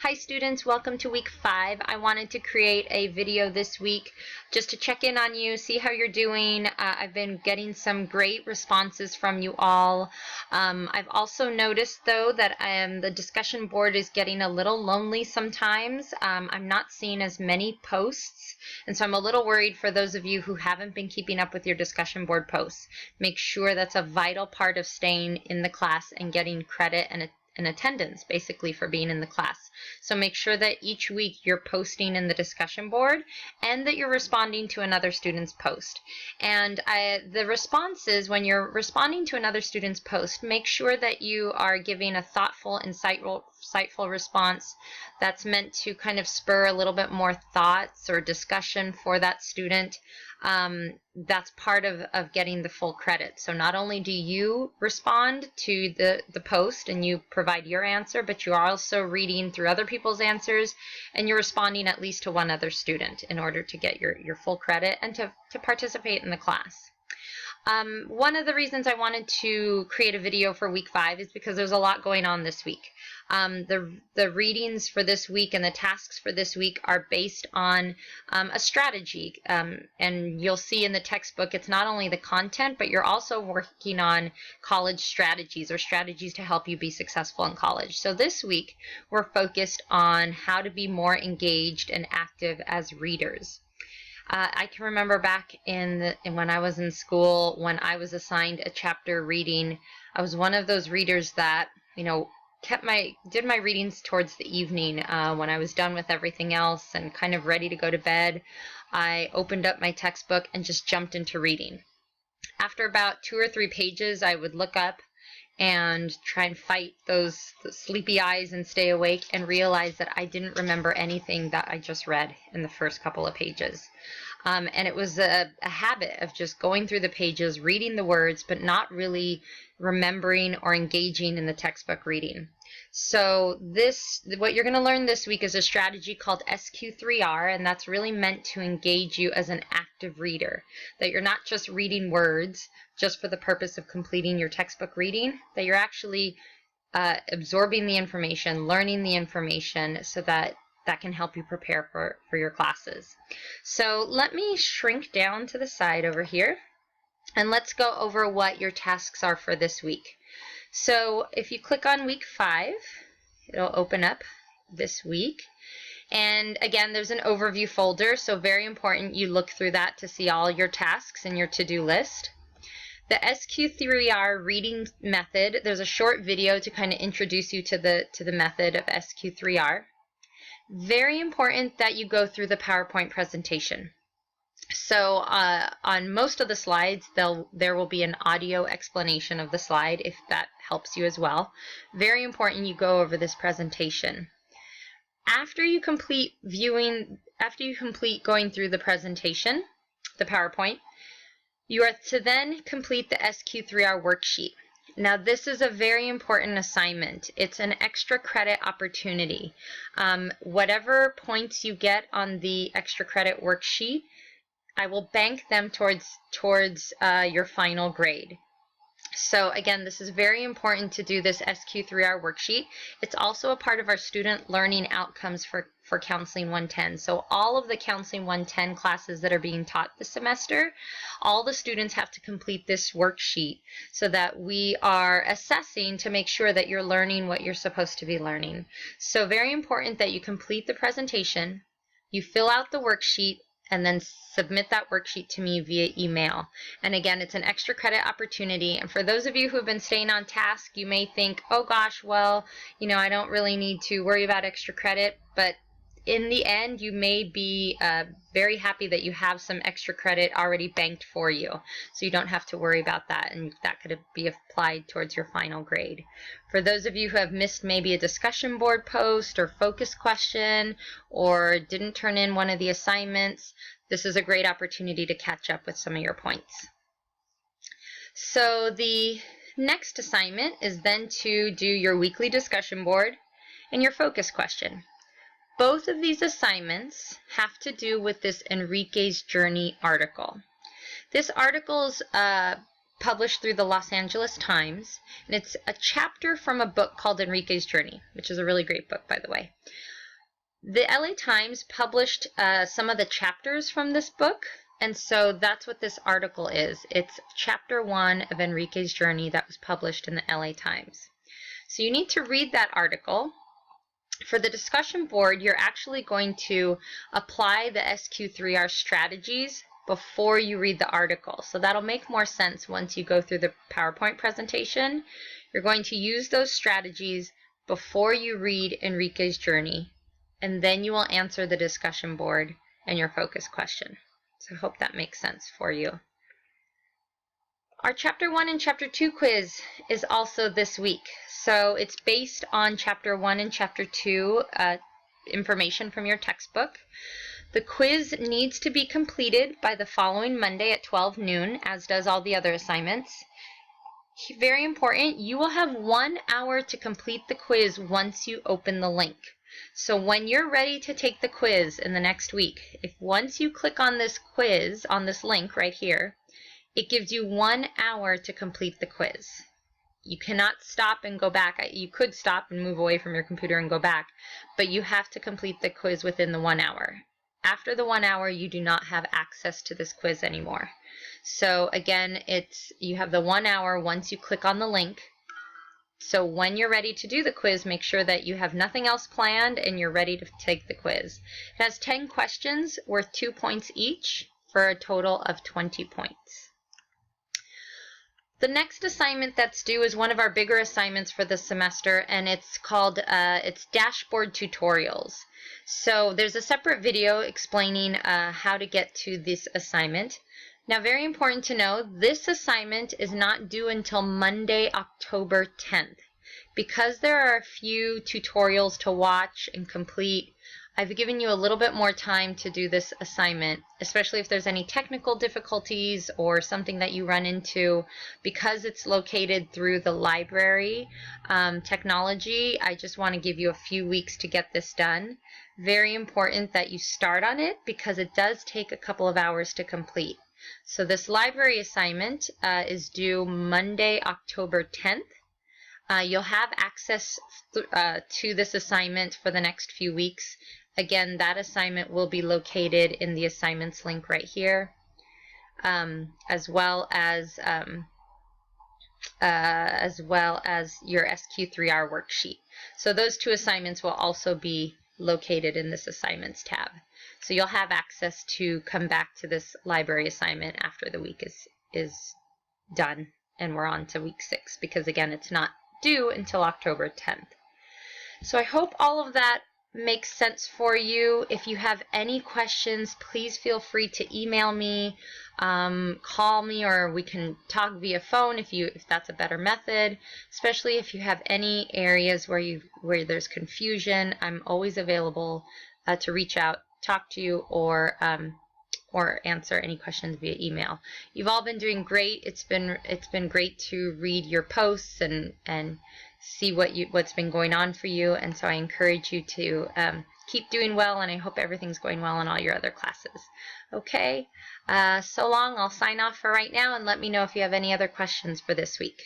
Hi students, welcome to week 5. I wanted to create a video this week just to check in on you, see how you're doing. I've been getting some great responses from you all. I've also noticed though that the discussion board is getting a little lonely sometimes. I'm not seeing as many posts, and so I'm a little worried for those of you who haven't been keeping up with your discussion board posts. Make sure that's a vital part of staying in the class and getting credit and attendance basically for being in the class. So make sure that each week you're posting in the discussion board and that you're responding to another student's post. And the responses, when you're responding to another student's post, make sure that you are giving a thoughtful, insightful response that's meant to kind of spur a little bit more thoughts or discussion for that student. That's part of getting the full credit. So not only do you respond to the post and you provide your answer, but you're also reading through other people's answers and you're responding at least to one other student in order to get your full credit and to participate in the class. One of the reasons I wanted to create a video for week 5 is because there's a lot going on this week. The readings for this week and the tasks for this week are based on a strategy, and you'll see in the textbook it's not only the content, but you're also working on college strategies or strategies to help you be successful in college. So this week we're focused on how to be more engaged and active as readers. I can remember back when I was in school, when I was assigned a chapter reading, I was one of those readers that, did my readings towards the evening when I was done with everything else and kind of ready to go to bed. I opened up my textbook and just jumped into reading. After about 2 or 3 pages, I would look up and try and fight those sleepy eyes and stay awake and realize that I didn't remember anything that I just read in the first couple of pages. And it was a habit of just going through the pages, reading the words, but not really remembering or engaging in the textbook reading. So what you're going to learn this week is a strategy called SQ3R, and that's really meant to engage you as an active reader, that you're not just reading words just for the purpose of completing your textbook reading, that you're actually absorbing the information, learning the information, so that can help you prepare for your classes. So let me shrink down to the side over here, and let's go over what your tasks are for this week. So if you click on week 5, it'll open up this week. And again, there's an overview folder, so very important you look through that to see all your tasks in your to-do list. The SQ3R reading method, there's a short video to kind of introduce you to the method of SQ3R. Very important that you go through the PowerPoint presentation. So on most of the slides, there will be an audio explanation of the slide if that helps you as well. Very important you go over this presentation. After you complete going through the presentation, the PowerPoint, you are to then complete the SQ3R worksheet. Now this is a very important assignment. It's an extra credit opportunity. Whatever points you get on the extra credit worksheet, I will bank them towards your final grade. So again, this is very important to do this SQ3R worksheet. It's also a part of our student learning outcomes for Counseling 110. So all of the Counseling 110 classes that are being taught this semester, all the students have to complete this worksheet so that we are assessing to make sure that you're learning what you're supposed to be learning. So very important that you complete the presentation, you fill out the worksheet, and then submit that worksheet to me via email. And again, it's an extra credit opportunity. And for those of you who have been staying on task, you may think, oh gosh, well, I don't really need to worry about extra credit. But in the end, you may be very happy that you have some extra credit already banked for you. So you don't have to worry about that, and that could be applied towards your final grade. For those of you who have missed maybe a discussion board post or focus question or didn't turn in one of the assignments, this is a great opportunity to catch up with some of your points. So the next assignment is then to do your weekly discussion board and your focus question. Both of these assignments have to do with this Enrique's Journey article. This article's published through the Los Angeles Times, and it's a chapter from a book called Enrique's Journey, which is a really great book, by the way. The LA Times published some of the chapters from this book, and so that's what this article is. It's chapter 1 of Enrique's Journey that was published in the LA Times. So you need to read that article. For the discussion board, you're actually going to apply the SQ3R strategies before you read the article. So that'll make more sense once you go through the PowerPoint presentation. You're going to use those strategies before you read Enrique's Journey, and then you will answer the discussion board and your focus question. So I hope that makes sense for you. Our Chapter 1 and Chapter 2 quiz is also this week. So it's based on Chapter 1 and Chapter 2 information from your textbook. The quiz needs to be completed by the following Monday at 12 noon, as does all the other assignments. Very important, you will have 1 hour to complete the quiz once you open the link. So when you're ready to take the quiz in the next week, if once you click on this quiz, on this link right here, it gives you 1 hour to complete the quiz. You cannot stop and go back. You could stop and move away from your computer and go back, but you have to complete the quiz within the 1 hour. After the 1 hour, you do not have access to this quiz anymore. So again, you have the 1 hour once you click on the link. So when you're ready to do the quiz, make sure that you have nothing else planned and you're ready to take the quiz. It has 10 questions worth 2 points each for a total of 20 points. The next assignment that's due is one of our bigger assignments for the semester, and it's called it's dashboard tutorials. So there's a separate video explaining how to get to this assignment. Now, very important to know, this assignment is not due until Monday, October 10th. Because there are a few tutorials to watch and complete, I've given you a little bit more time to do this assignment, especially if there's any technical difficulties or something that you run into. Because it's located through the library technology, I just want to give you a few weeks to get this done. Very important that you start on it because it does take a couple of hours to complete. So this library assignment is due Monday, October 10th. You'll have access to this assignment for the next few weeks. Again, that assignment will be located in the assignments link right here, as well as your SQ3R worksheet. So those 2 assignments will also be located in this assignments tab. So you'll have access to come back to this library assignment after the week is done and we're on to week 6, because again, it's not due until October 10th. So I hope all of that makes sense for you. If you have any questions, please feel free to email me, call me, or we can talk via phone if that's a better method. Especially if you have any areas where there's confusion, I'm always available to reach out, talk to you, or answer any questions via email. You've all been doing great. It's been great to read your posts and see what's been going on for you, and so I encourage you to keep doing well, and I hope everything's going well in all your other classes. Okay, so long. I'll sign off for right now, and let me know if you have any other questions for this week.